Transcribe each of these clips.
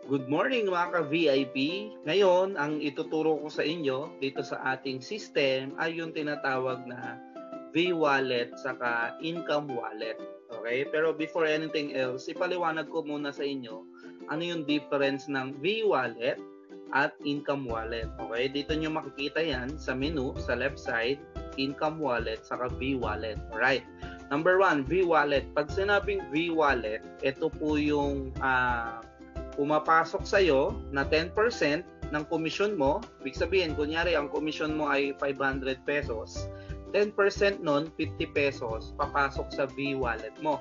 Good morning mga ka-VIP. Ngayon, ang ituturo ko sa inyo dito sa ating system ay yung tinatawag na V-Wallet saka Income Wallet. Okay? Pero before anything else, ipaliwanag ko muna sa inyo ano yung difference ng V-Wallet at Income Wallet. Okay? Dito nyo makikita yan sa menu, sa left side, Income Wallet saka V-Wallet. Alright? Number one, V-Wallet. Pag sinabing V-Wallet, ito po yung pumapasok sa'yo na 10% ng komisyon mo. Ibig sabihin, kunyari, ang komisyon mo ay 500 pesos. 10% nun, 50 pesos, papasok sa V-Wallet mo.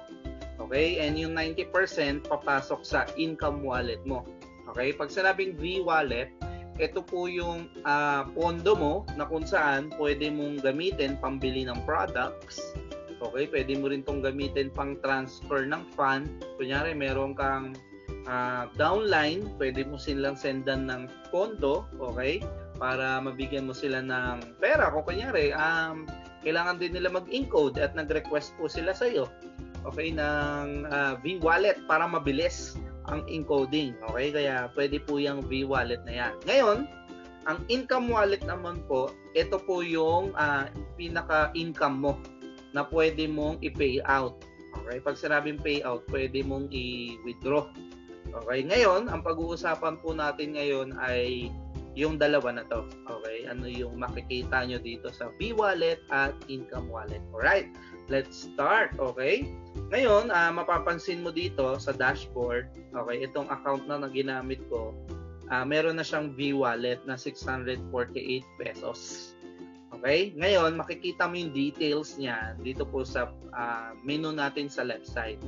Okay? And yung 90% papasok sa income wallet mo. Okay? Pag sinabing V-Wallet, ito po yung pondo mo na kung saan pwede mong gamitin pambili ng products. Okay? Pwede mo rin itong gamitin pang transfer ng fund. Kunyari, meron kang downline, pwede mo silang sendan ng pondo, okay? Para mabigyan mo sila ng pera. Kung kunyari, kailangan din nila mag-encode at nag-request po sila sa iyo, okay, ng V-Wallet para mabilis ang encoding, okay? Kaya pwede po yung V-Wallet na yan. Ngayon, ang income wallet naman po, ito po yung pinaka-income mo na pwede mong i-pay out. Okay? Pag sinabing payout, pwede mong i-withdraw. Okay, ngayon, ang pag-uusapan po natin ngayon ay yung dalawa na to. Okay, ano yung makikita nyo dito sa V-Wallet at Income Wallet. Alright, let's start. Okay, ngayon, mapapansin mo dito sa dashboard, okay, itong account na ginamit ko, meron na siyang V-Wallet na 648 pesos. Okay, ngayon, makikita mo yung details niya dito po sa menu natin sa left side.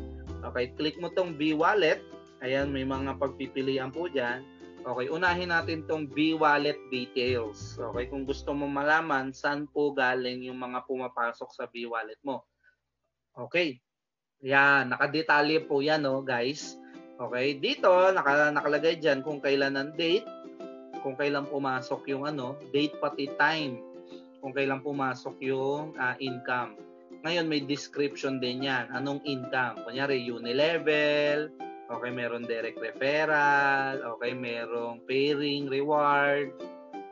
Okay, click mo tong V-Wallet. Ayan, may mga pagpipilian po dyan. Okay, unahin natin tong V-Wallet details. Okay, kung gusto mo malaman saan po galing yung mga pumapasok sa V-Wallet mo. Okay, yan, nakadetalye po yan, no, guys. Okay, dito, nakalagay dyan kung kailan ang date, kung kailan pumasok yung date pati time, kung kailan pumasok yung income. Ngayon, may description din yan. Anong income? Kunyari, Unilevel, okay, meron direct referral, okay, merong pairing reward,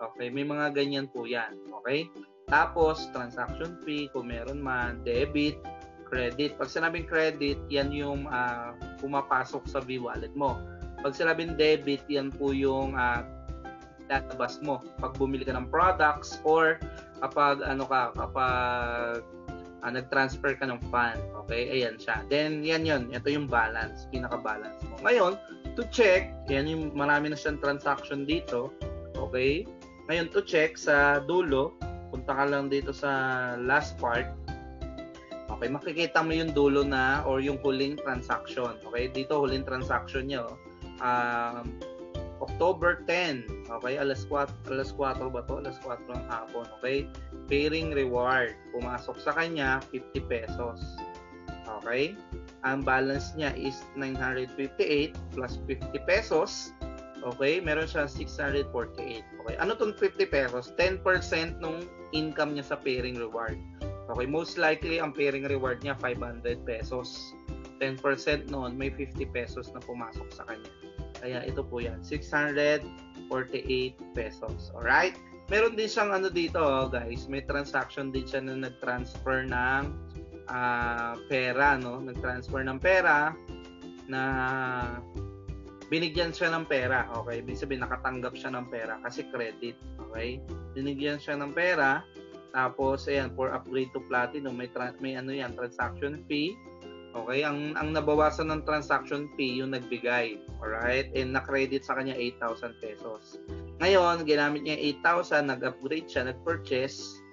okay, may mga ganyan po yan, okay? Tapos, transaction fee, kung meron man, debit, credit. Pag sinabing credit, yan yung pumapasok sa V-Wallet mo. Pag sinabing debit, yan po yung databas mo pag bumili ka ng products or kapag nag-transfer ka ng fund. Okay, ayan siya. Then, yan yun. Ito yung balance, pinaka-balance mo. Ngayon, to check, yan yung marami na siyang transaction dito. Okay? Ngayon, to check sa dulo, punta ka lang dito sa last part. Okay, makikita mo yung dulo na or yung huling transaction. Okay, dito huling transaction niya. October 10, okay, alas 4 ba to? Alas 4 ng hapon, okay? Pairing reward, pumasok sa kanya 50 pesos. Okay? Ang balance niya is 958 plus 50 pesos. Okay? Meron siya 648. Okay? Ano tong 50 pesos? 10% nung income niya sa pairing reward. Okay? Most likely, ang pairing reward niya 500 pesos. 10% noon, may 50 pesos na pumasok sa kanya. Kaya ito po yan, 648 pesos. Alright? Meron din siyang dito, guys. May transaction din siya na nag-transfer ng pera, no? Nag-transfer ng pera na binigyan siya ng pera. Okay? Ibig sabihin, nakatanggap siya ng pera kasi credit. Okay? Binigyan siya ng pera. Tapos, ayan, for upgrade to platinum, may transaction fee. Okay, ang nabawasan ng transaction fee yung nagbigay. Alright? And na-credit sa kanya 8,000 pesos. Ngayon, ginamit niya 8,000, nag-upgrade siya, nag-purchase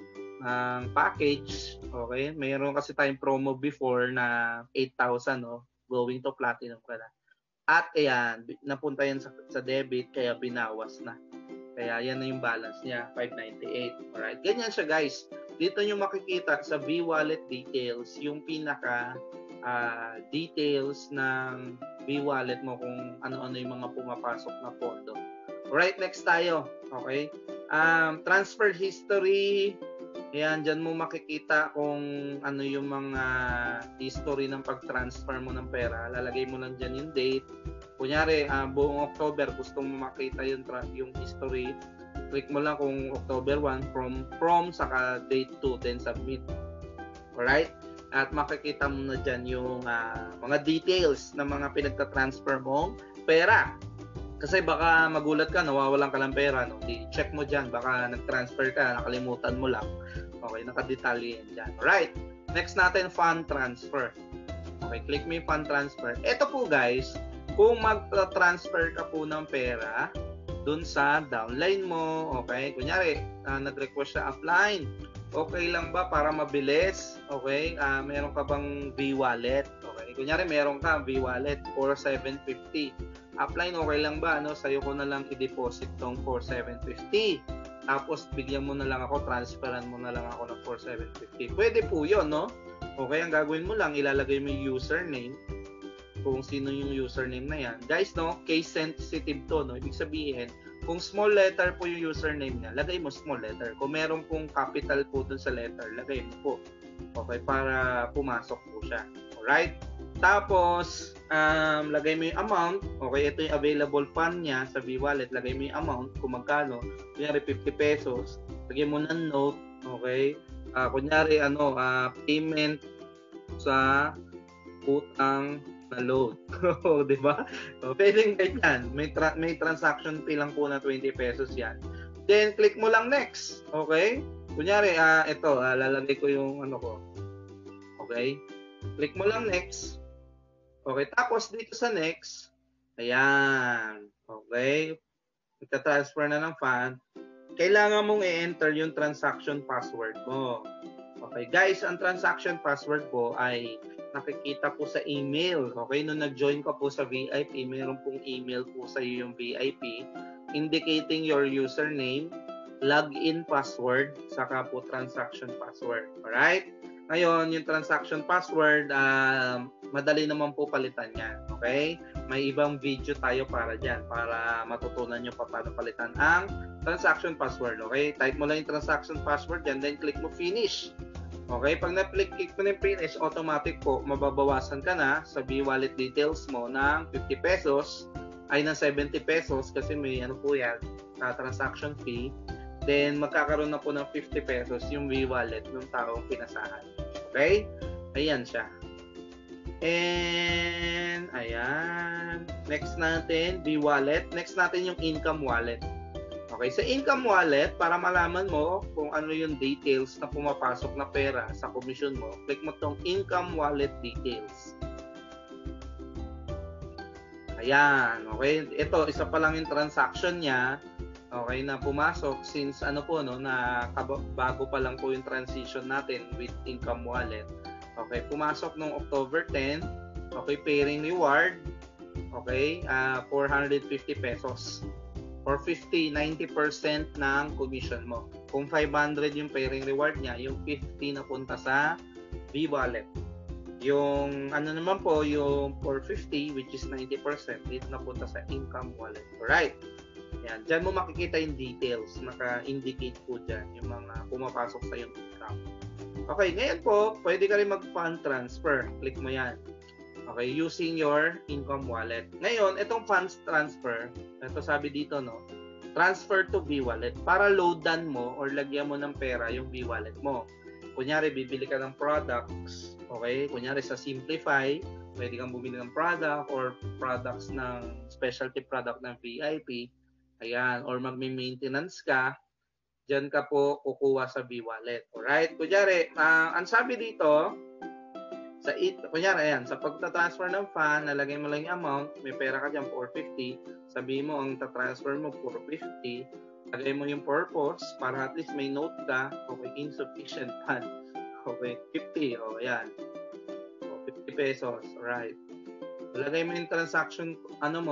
ng package. Okay? Mayroon kasi tayong promo before na 8,000, no? Going to platinum ka na. At ayan, napunta yan sa debit, kaya binawas na. Kaya yan na yung balance niya, 598. Alright? Ganyan siya, guys. Dito nyo makikita sa V-Wallet details, yung pinaka details ng V-Wallet mo kung ano-ano yung mga pumapasok na pondo. Alright, next tayo. Okay? Transfer history. Ayan, dyan mo makikita kung ano yung mga history ng pag-transfer mo ng pera. Lalagay mo lang dyan yung date, Kunyari, buong October, gusto mo makita yung history, click mo lang kung October 1 from saka date 2, then submit. Alright? At makikita mo na dyan yung mga details ng mga pinagta-transfer mong pera. Kasi baka magulat ka, nawawalan ka ng pera. No? Check mo dyan, baka nag-transfer ka, nakalimutan mo lang. Okay, nakadetalye yan dyan. Alright, next natin, fund transfer. Okay, click mo yung fund transfer. Ito po guys, kung mag-transfer ka po ng pera dun sa downline mo, okay, kunyari, nag-request siya upline. Okay lang ba para mabilis? Okay, meron ka bang V-Wallet? Okay, kunyari meron ka V-Wallet for 750. Upline, okay lang ba? Sa'yo ko na lang i-deposit tong 4750. Tapos bigyan mo na lang ako, transferan mo na lang ako ng 4750. Pwede po 'yon, no? Okay, ang gagawin mo lang, ilalagay mo yung username, kung sino yung username na yan. Guys, no, case sensitive to, no? Ibig sabihin, kung small letter po yung username niya, lagay mo small letter. Kung meron pong capital po dun sa letter, lagay mo po. Okay, para pumasok po siya. Alright? Tapos, lagay mo yung amount. Okay, ito yung available fund niya sa V-Wallet. Lagay mo yung amount kung magkano. Kunyari, 50 pesos. Lagay mo ng note. Okay? Kunyari, payment sa utang na load. Di ba? So, pwedeng ganyan. May transaction fee lang po na 20 pesos yan. Then, click mo lang next. Okay? Kunyari, ito, lalagay ko yung ko. Okay? Click mo lang next. Okay, tapos dito sa next, ayan. Okay? Ita-transfer na ng fund. Kailangan mong i-enter yung transaction password mo. Okay, guys, ang transaction password po ay nakikita po sa email. Okay, nung nag-join ka po sa VIP, mayroon pong email po sa iyo yung VIP indicating your username, login password, saka po transaction password. Alright? Ngayon, yung transaction password, madali naman po palitan yan. Okay? May ibang video tayo para dyan, para matutunan nyo pa paano palitan ang transaction password. Okay? Type mo lang yung transaction password dyan, then click mo finish. Okay? Pag na-click mo na finish, automatic po, mababawasan ka na sa V-Wallet details mo ng 50 pesos, ay ng 70 pesos, kasi may po yan, transaction fee. Then, magkakaroon na po ng 50 pesos yung V-Wallet ng taong pinasahan. Okay? Ayan siya. And, ayan. Next natin, V-Wallet. Next natin yung income wallet. Okay, sa income wallet, para malaman mo kung ano yung details na pumapasok na pera sa commission mo, click mo tong income wallet details. Ayan, okay. Ito, isa pa lang yung transaction niya. Okay, na pumasok since na bago pa lang po yung transition natin with income wallet. Okay, pumasok nung October 10. Okay, pairing reward. Okay, 450 pesos. Or 90% ng commission mo. Kung 500 yung pairing reward niya, yung 50 na punta sa V-Wallet. Yung naman po, yung 450 which is 90%, dito na punta sa income wallet. Alright. Yan, dyan mo makikita yung details, naka-indicate po dyan yung mga pumapasok sa yung income. Okay, ngayon po, pwede ka rin mag-fund transfer. Click mo yan. Okay, using your income wallet. Ngayon, itong funds transfer, ito sabi dito, no, transfer to V-Wallet para loadan mo or lagyan mo ng pera yung V-Wallet mo. Kunyari, bibili ka ng products, okay, kunyari sa Simplify, pwede kang bumili ng product or products ng specialty product ng VIP, ayan, or magme-maintenance ka, dyan ka po kukuha sa V-Wallet. Alright, kunyari, ang sabi dito, kunyari, ayan, sa pagta-transfer ng fund, nalagay mo lang yung amount, may pera ka dyan, 450, sabihin mo, ang ta-transfer mo, 450, lagay mo yung purpose, para at least may note ka, okay, insufficient fund, okay, 50, ayan, 50 pesos, alright. Lagay mo yung transaction,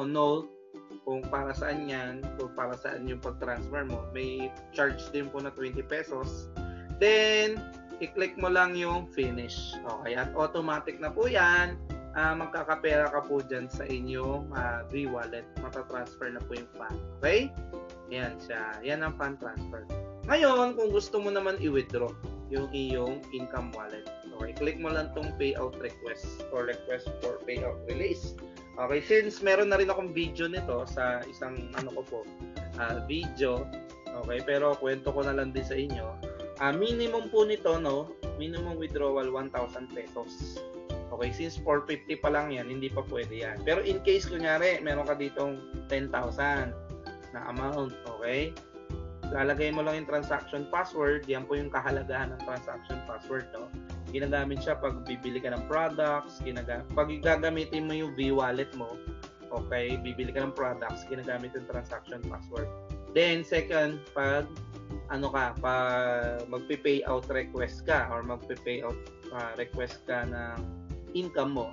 note, kung para saan yan, kung para saan yung pag-transfer mo, may charge din po na 20 pesos, then, i-click mo lang yung finish. Okay, at automatic na po yan. Magkakapera ka po dyan sa inyong V-Wallet. Matatransfer na po yung fund. Okay? Yan siya. Yan ang fund transfer. Ngayon, kung gusto mo naman i-withdraw yung iyong income wallet. Okay, click mo lang tong payout request or request for payout release. Okay, since meron na rin akong video nito sa isang video. Okay, pero kwento ko na lang din sa inyo. Minimum po nito, no? Minimum withdrawal 1,000 pesos. Okay, since 450 pa lang yan, hindi pa pwede yan. Pero in case, kunyari, meron ka ditong 10,000 na amount, okay? Lalagay mo lang yung transaction password, yan po yung kahalagahan ng transaction password, no? Ginagamit siya pag bibili ka ng products, pag gagamitin mo yung V-wallet mo, okay, bibili ka ng products, ginagamit yung transaction password. Then, second, pag magpe-payout request ka or magpe-payout request ka ng income mo,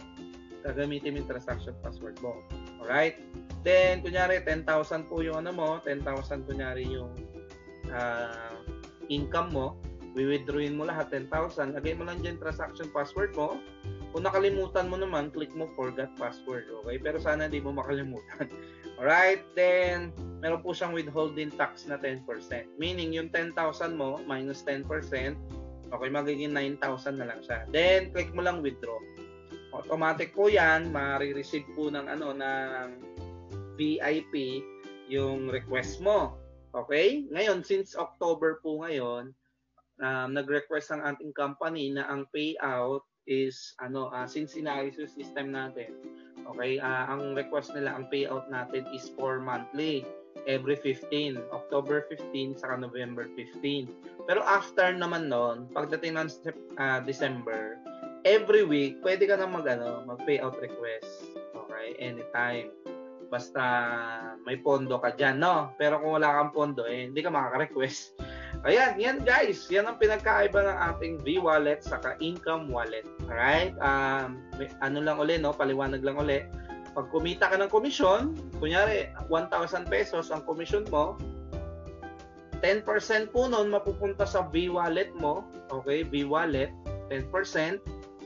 gagamitin mo yung transaction password mo. Alright? Then, kunyari, 10,000 po yung 10,000 kunyari yung income mo, withdrawin mo lahat 10,000, lagay mo lang dyan transaction password mo. Kung nakalimutan mo naman, click mo forgot password, okay? Pero sana hindi mo makalimutan. Alright, then meron po siyang withholding tax na 10%. Meaning yung 10,000 mo minus 10%, okay, magiging 9,000 na lang siya. Then click mo lang withdraw. Automatic po 'yan, ma-receive po ng ng VIP yung request mo. Okay? Ngayon, since October po ngayon, nag-request ang ating company na ang payout is since inayos yung system natin, okay, ang request nila, ang payout natin is 4 monthly, every 15, October 15 saka November 15. Pero after naman noon, pagdating ng December, every week pwede ka na mag-payout request, okay, anytime, basta may pondo ka dyan, no? Pero kung wala kang pondo, hindi ka makaka-request. Ayan, yan guys. Yan ang pinagkaiba ng ating V-wallet saka income wallet. Alright? Lang uli, no? Paliwanag lang uli. Pag kumita ka ng komisyon, kunyari, 1,000 pesos ang komisyon mo, 10% po nun mapupunta sa V-wallet mo. Okay? V-wallet, 10%,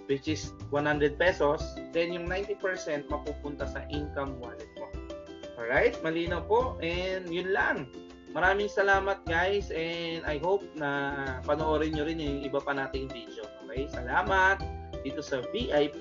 which is 100 pesos. Then yung 90% mapupunta sa income wallet mo. Alright? Malinaw po. And yun lang. Maraming salamat guys, and I hope na panoorin nyo rin yung iba pa nating video. Okay? Salamat dito sa VIP